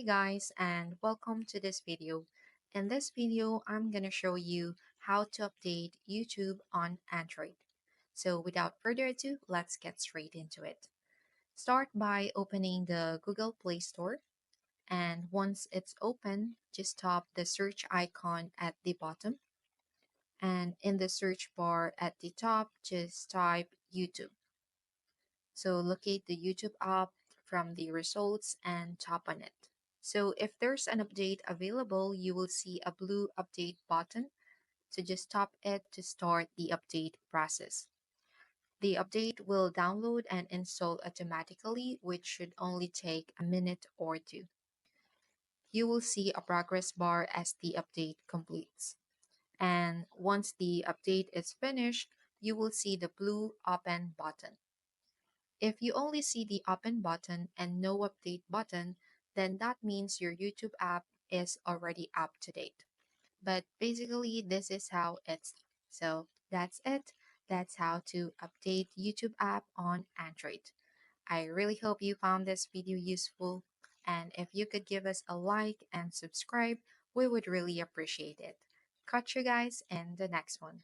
guys, and welcome to this video. In this video, I'm gonna show you how to update YouTube on Android. So without further ado, let's get straight into it. Start by opening the Google Play Store, and once it's open, just tap the search icon at the bottom, and in the search bar at the top, just type YouTube. So locate the YouTube app from the results and tap on it. So if there's an update available, you will see a blue update button. So just tap it to start the update process. The update will download and install automatically, which should only take a minute or two. You will see a progress bar as the update completes. And once the update is finished, you will see the blue open button. If you only see the open button and no update button, then that means your YouTube app is already up to date. But basically, this is how it's. So that's it. That's how to update YouTube app on Android. I really hope you found this video useful. And if you could give us a like and subscribe, we would really appreciate it. Catch you guys in the next one.